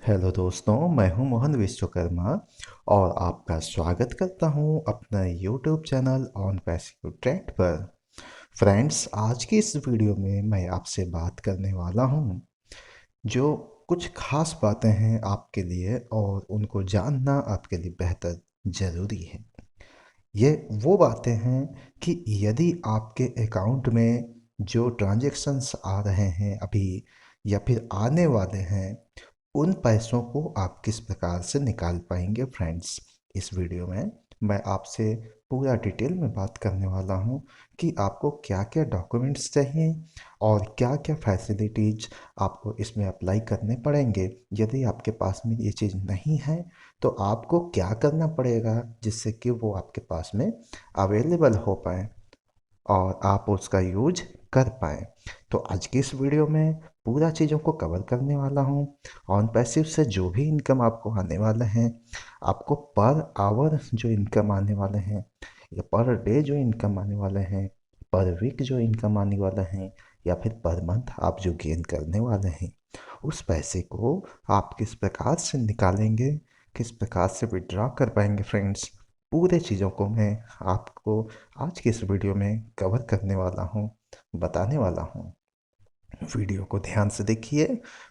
Hello दोस्तों, मैं हूं मोहन विश्वकर्मा और आपका स्वागत करता हूं अपना YouTube channel on passive trade पर। फ्रेंड्स, आज की इस वीडियो में मैं आपसे बात करने वाला हूं जो कुछ खास बातें हैं आपके लिए और उनको जानना आपके लिए बेहतर ज़रूरी है। ये वो बातें हैं कि यदि आपके अकाउंट में जो ट्रांजैक्शंस आ रहे हैं अभी या फिर आने वाले हैं, उन पैसों को आप किस प्रकार से निकाल पाएंगे। फ्रेंड्स, इस वीडियो में मैं आपसे पूरा डिटेल में बात करने वाला हूं कि आपको क्या क्या डॉक्यूमेंट्स चाहिए और क्या क्या फैसिलिटीज आपको इसमें अप्लाई करने पड़ेंगे। यदि आपके पास में ये चीज़ नहीं है तो आपको क्या करना पड़ेगा जिससे कि वो आपके पास में अवेलेबल हो पाए और आप उसका यूज कर पाएँ। तो आज की इस वीडियो में पूरा चीज़ों को कवर करने वाला हूँ। ऑन पैसिव से जो भी इनकम आपको आने वाले हैं, आपको पर आवर जो इनकम आने वाले हैं या पर डे जो इनकम आने वाले हैं, पर वीक जो इनकम आने वाला है या फिर पर मंथ आप जो गेन करने वाले हैं, उस पैसे को आप किस प्रकार से निकालेंगे, किस प्रकार से विड्रॉ कर पाएंगे। फ्रेंड्स, पूरे चीज़ों को मैं आपको आज की इस वीडियो में कवर करने वाला हूँ, बताने वाला हूँ। वीडियो को ध्यान से देखिए,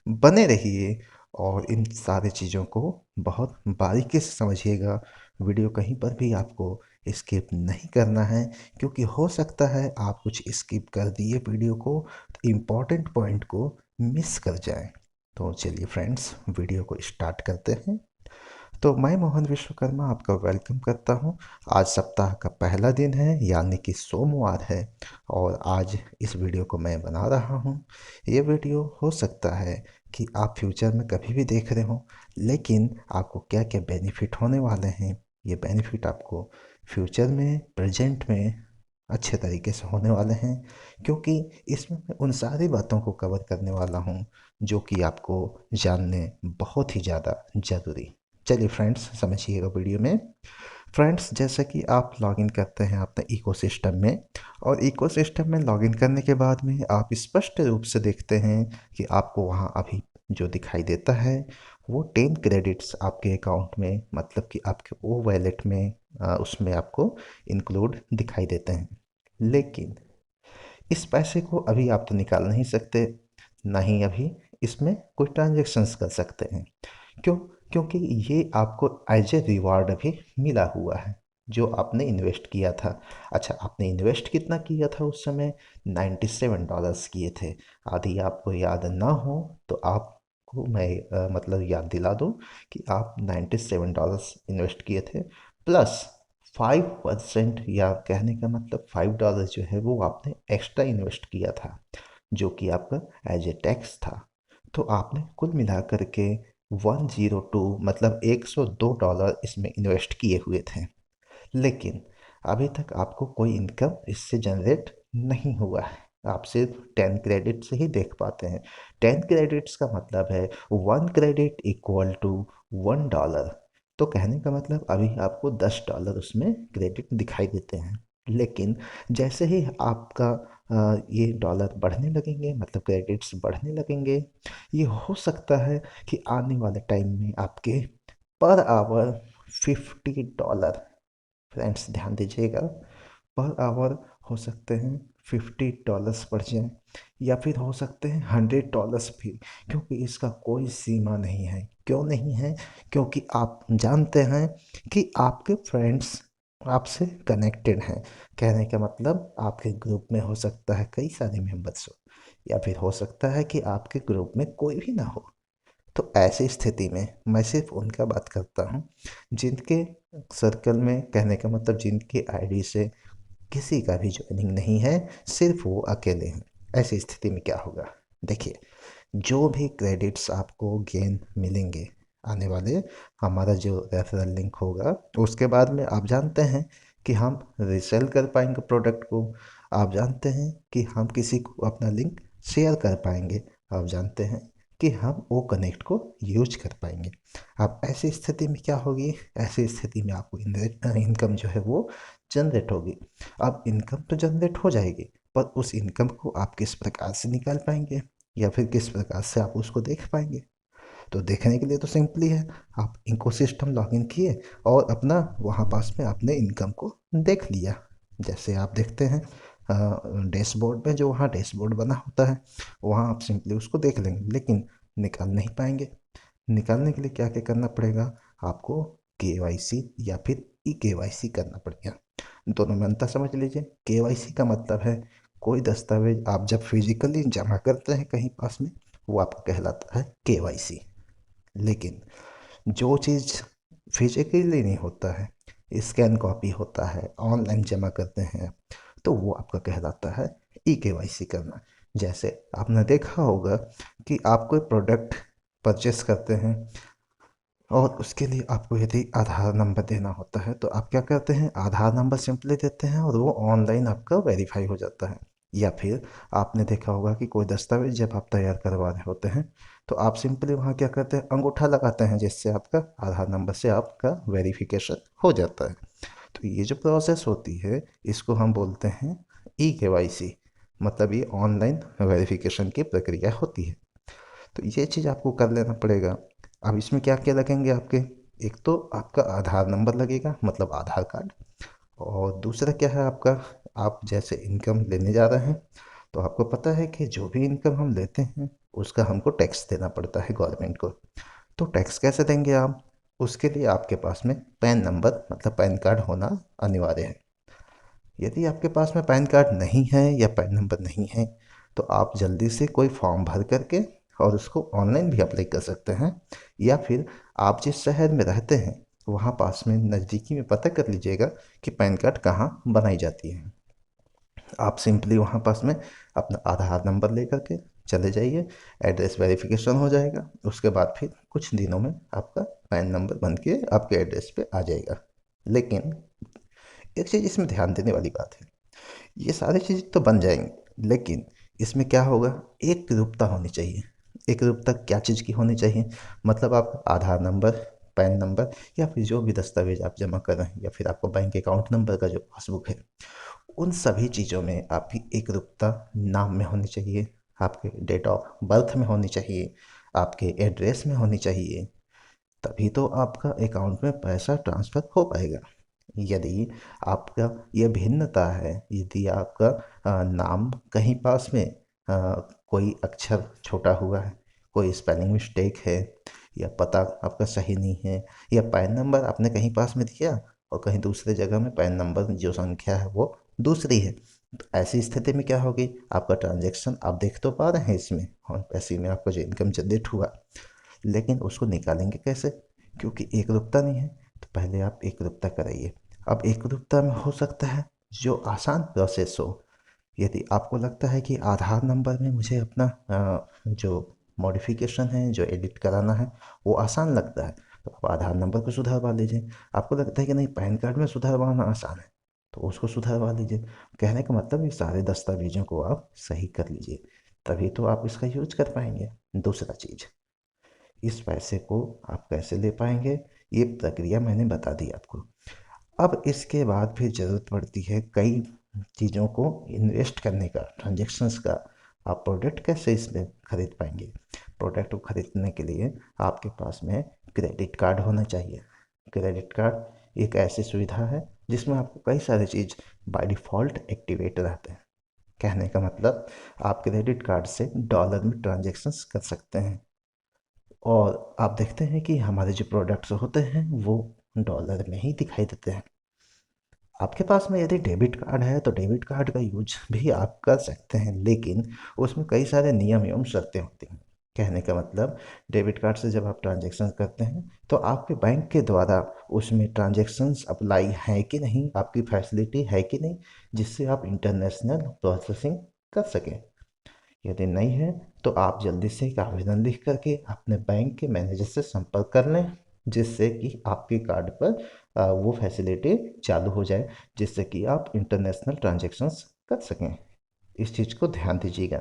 बने रहिए और इन सारी चीज़ों को बहुत बारीकी से समझिएगा। वीडियो कहीं पर भी आपको स्किप नहीं करना है, क्योंकि हो सकता है आप कुछ स्किप कर दिए वीडियो को तो इम्पोर्टेंट पॉइंट को मिस कर जाएं। तो चलिए फ्रेंड्स, वीडियो को स्टार्ट करते हैं। तो मैं मोहन विश्वकर्मा आपका वेलकम करता हूं। आज सप्ताह का पहला दिन है, यानी कि सोमवार है, और आज इस वीडियो को मैं बना रहा हूं। ये वीडियो हो सकता है कि आप फ्यूचर में कभी भी देख रहे हो, लेकिन आपको क्या क्या बेनिफिट होने वाले हैं, ये बेनिफिट आपको फ्यूचर में, प्रेजेंट में अच्छे तरीके से होने वाले हैं, क्योंकि इसमें मैं उन सारी बातों को कवर करने वाला हूँ जो कि आपको जानने बहुत ही ज़्यादा ज़रूरी। चलिए फ्रेंड्स, समझिएगा वीडियो में। फ्रेंड्स, जैसा कि आप लॉगिन करते हैं अपने इकोसिस्टम में, और इकोसिस्टम में लॉगिन करने के बाद में आप स्पष्ट रूप से देखते हैं कि आपको वहाँ अभी जो दिखाई देता है वो 10 क्रेडिट्स आपके अकाउंट में, मतलब कि आपके वो वॉलेट में, उसमें आपको इंक्लूड दिखाई देते हैं। लेकिन इस पैसे को अभी आप तो निकाल नहीं सकते, ना ही अभी इसमें कोई ट्रांजेक्शन्स कर सकते हैं। क्यों? क्योंकि ये आपको एज ए रिवार्ड अभी मिला हुआ है जो आपने इन्वेस्ट किया था। अच्छा, आपने इन्वेस्ट कितना किया था उस समय? $97 किए थे। आदि आपको याद ना हो तो आपको मैं मतलब याद दिला दूं कि आप $97 इन्वेस्ट किए थे, प्लस 5%, या कहने का मतलब $5 जो है वो आपने एक्स्ट्रा इन्वेस्ट किया था, जो कि आपका एज ए टैक्स था। तो आपने कुल मिलाकर के 102, मतलब $102 इसमें इन्वेस्ट किए हुए थे। लेकिन अभी तक आपको कोई इनकम इससे जनरेट नहीं हुआ है। आप सिर्फ 10 क्रेडिट से ही देख पाते हैं। 10 क्रेडिट्स का मतलब है 1 क्रेडिट इक्वल टू $1। तो कहने का मतलब अभी आपको $10 उसमें क्रेडिट दिखाई देते हैं। लेकिन जैसे ही आपका ये डॉलर बढ़ने लगेंगे, मतलब क्रेडिट्स बढ़ने लगेंगे, ये हो सकता है कि आने वाले टाइम में आपके पर आवर $50, फ्रेंड्स ध्यान दीजिएगा, पर आवर हो सकते हैं $50 बढ़ जाए, या फिर हो सकते हैं $100 भी, क्योंकि इसका कोई सीमा नहीं है। क्यों नहीं है? क्योंकि आप जानते हैं कि आपके फ्रेंड्स आपसे कनेक्टेड हैं। कहने का मतलब आपके ग्रुप में हो सकता है कई सारे मेंबर्स हो, या फिर हो सकता है कि आपके ग्रुप में कोई भी ना हो। तो ऐसी स्थिति में मैं सिर्फ उनका बात करता हूँ जिनके सर्कल में, कहने का मतलब जिनकी आईडी से किसी का भी ज्वाइनिंग नहीं है, सिर्फ वो अकेले हैं। ऐसी स्थिति में क्या होगा? देखिए, जो भी क्रेडिट्स आपको गेन मिलेंगे आने वाले, हमारा जो रेफरल लिंक होगा उसके बाद में, आप जानते हैं कि हम रीसेल कर पाएंगे प्रोडक्ट को। आप जानते हैं कि हम किसी को अपना लिंक शेयर कर पाएंगे। आप जानते हैं कि हम वो कनेक्ट को यूज कर पाएंगे। अब ऐसी स्थिति में क्या होगी? ऐसी स्थिति में आपको इनकम जो है वो जनरेट होगी। अब इनकम तो जनरेट हो जाएगी, पर उस इनकम को आप किस प्रकार से निकाल पाएंगे, या फिर किस प्रकार से आप उसको देख पाएंगे? तो देखने के लिए तो सिंपली है, आप इकोसिस्टम लॉगिन किए और अपना वहाँ पास में आपने इनकम को देख लिया। जैसे आप देखते हैं डैशबोर्ड में, जो वहाँ डैशबोर्ड बना होता है वहाँ आप सिंपली उसको देख लेंगे, लेकिन निकाल नहीं पाएंगे। निकालने के लिए क्या क्या करना पड़ेगा आपको? केवाईसी या फिर ई केवाईसी करना पड़ेगा। दोनों में अंतर समझ लीजिए। केवाईसी का मतलब है कोई दस्तावेज आप जब फिजिकली जमा करते हैं कहीं पास में, वो आपका कहलाता है केवाईसी। लेकिन जो चीज़ फिजिकली नहीं होता है, स्कैन कॉपी होता है, ऑनलाइन जमा करते हैं, तो वो आपका कहलाता है ई केवाईसी करना। जैसे आपने देखा होगा कि आप कोई प्रोडक्ट परचेस करते हैं और उसके लिए आपको यदि आधार नंबर देना होता है, तो आप क्या करते हैं, आधार नंबर सिंपली देते हैं और वो ऑनलाइन आपका वेरीफाई हो जाता है। या फिर आपने देखा होगा कि कोई दस्तावेज जब आप तैयार करवा रहे होते हैं, तो आप सिंपली वहाँ क्या करते हैं, अंगूठा लगाते हैं, जिससे आपका आधार नंबर से आपका वेरिफिकेशन हो जाता है। तो ये जो प्रोसेस होती है इसको हम बोलते हैं ई केवाईसी, मतलब ये ऑनलाइन वेरिफिकेशन की प्रक्रिया होती है। तो ये चीज़ आपको कर लेना पड़ेगा। अब इसमें क्या क्या लगेंगे आपके? एक तो आपका आधार नंबर लगेगा, मतलब आधार कार्ड। और दूसरा क्या है आपका, आप जैसे इनकम लेने जा रहे हैं, तो आपको पता है कि जो भी इनकम हम लेते हैं उसका हमको टैक्स देना पड़ता है गवर्नमेंट को। तो टैक्स कैसे देंगे आप? उसके लिए आपके पास में पैन नंबर, मतलब पैन कार्ड होना अनिवार्य है। यदि आपके पास में पैन कार्ड नहीं है या पैन नंबर नहीं है, तो आप जल्दी से कोई फॉर्म भर करके और उसको ऑनलाइन भी अप्लाई कर सकते हैं। या फिर आप जिस शहर में रहते हैं वहाँ पास में नज़दीकी में पता कर लीजिएगा कि पैन कार्ड कहाँ बनाई जाती है। आप सिंपली वहाँ पास में अपना आधार नंबर लेकर के चले जाइए, एड्रेस वेरिफिकेशन हो जाएगा, उसके बाद फिर कुछ दिनों में आपका पैन नंबर बन के आपके एड्रेस पे आ जाएगा। लेकिन एक चीज़ इसमें ध्यान देने वाली बात है, ये सारी चीज़ तो बन जाएंगी, लेकिन इसमें क्या होगा, एक रूपता होनी चाहिए। एक रूपता क्या चीज़ की होनी चाहिए? मतलब आप आधार नंबर, पैन नंबर या फिर जो भी दस्तावेज आप जमा कर रहे हैं, या फिर आपको बैंक अकाउंट नंबर का जो पासबुक है, उन सभी चीज़ों में आपकी एक रूपता नाम में होनी चाहिए, आपके डेट ऑफ बर्थ में होनी चाहिए, आपके एड्रेस में होनी चाहिए। तभी तो आपका अकाउंट में पैसा ट्रांसफ़र हो पाएगा। यदि आपका ये भिन्नता है, यदि आपका नाम कहीं पास में कोई अक्षर छोटा हुआ है, कोई स्पेलिंग मिस्टेक है, या पता आपका सही नहीं है, या पैन नंबर आपने कहीं पास में दिया और कहीं दूसरे जगह में पैन नंबर जो संख्या है वो दूसरी है, तो ऐसी स्थिति में क्या होगी, आपका ट्रांजैक्शन आप देख तो पा रहे हैं इसमें, और पैसे में आपका जो इनकम जनरेट हुआ, लेकिन उसको निकालेंगे कैसे? क्योंकि एकरूपता नहीं है। तो पहले आप एकरूपता कराइए। अब एकरूपता में हो सकता है जो आसान प्रोसेस हो, यदि आपको लगता है कि आधार नंबर में मुझे अपना जो मॉडिफिकेशन है, जो एडिट कराना है, वो आसान लगता है, तो आप आधार नंबर को सुधारवा लीजिए। आपको लगता है कि नहीं, पैन कार्ड में सुधारवाना आसान है, तो उसको सुधारवा लीजिए। कहने का मतलब ये सारे दस्तावेजों को आप सही कर लीजिए, तभी तो आप इसका यूज कर पाएंगे। दूसरा चीज़, इस पैसे को आप कैसे ले पाएंगे, ये प्रक्रिया मैंने बता दी आपको। अब इसके बाद फिर ज़रूरत पड़ती है कई चीज़ों को इन्वेस्ट करने का, ट्रांजेक्शन्स का। आप प्रोडक्ट कैसे इसमें खरीद पाएंगे? प्रोडक्ट को खरीदने के लिए आपके पास में क्रेडिट कार्ड होना चाहिए। क्रेडिट कार्ड एक ऐसी सुविधा है जिसमें आपको कई सारी चीज़ बाय डिफ़ॉल्ट एक्टिवेट रहते हैं। कहने का मतलब, आप क्रेडिट कार्ड से डॉलर में ट्रांजेक्शन्स कर सकते हैं, और आप देखते हैं कि हमारे जो प्रोडक्ट्स होते हैं वो डॉलर में ही दिखाई देते हैं। आपके पास में यदि डेबिट कार्ड है तो डेबिट कार्ड का यूज भी आप कर सकते हैं, लेकिन उसमें कई सारे नियम एवं शर्तें होती हैं। कहने का मतलब, डेबिट कार्ड से जब आप ट्रांजैक्शन करते हैं तो आपके बैंक के द्वारा उसमें ट्रांजैक्शंस अप्लाई है कि नहीं, आपकी फैसिलिटी है कि नहीं, जिससे आप इंटरनेशनल प्रोसेसिंग कर सकें। यदि नहीं है तो आप जल्दी से एक आवेदन लिख करके अपने बैंक के मैनेजर से संपर्क कर लें, जिससे कि आपके कार्ड पर वो फैसिलिटी चालू हो जाए, जिससे कि आप इंटरनेशनल ट्रांजैक्शंस कर सकें। इस चीज़ को ध्यान दीजिएगा।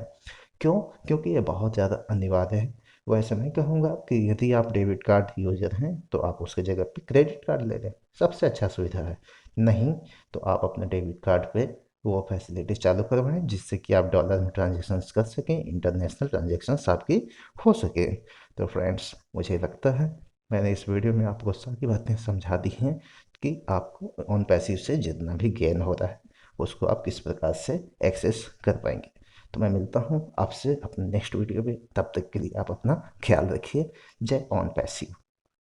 क्यों? क्योंकि ये बहुत ज़्यादा अनिवार्य है। वैसे मैं कहूँगा कि यदि आप डेबिट कार्ड यूज़र हैं तो आप उसके जगह पे क्रेडिट कार्ड ले लें, सबसे अच्छा सुविधा है। नहीं तो आप अपने डेबिट कार्ड पे वो फैसिलिटी चालू करवाएं जिससे कि आप डॉलर में ट्रांजेक्शन्स कर सकें, इंटरनेशनल ट्रांजेक्शन्स आपकी हो सके। तो फ्रेंड्स, मुझे लगता है मैंने इस वीडियो में आपको सारी बातें समझा दी हैं कि आपको ऑन पैसिव से जितना भी गेन हो रहा है उसको आप किस प्रकार से एक्सेस कर पाएंगे। तो मैं मिलता हूँ आपसे अपने नेक्स्ट वीडियो में, तब तक के लिए आप अपना ख्याल रखिए। जय ऑन पैसिव।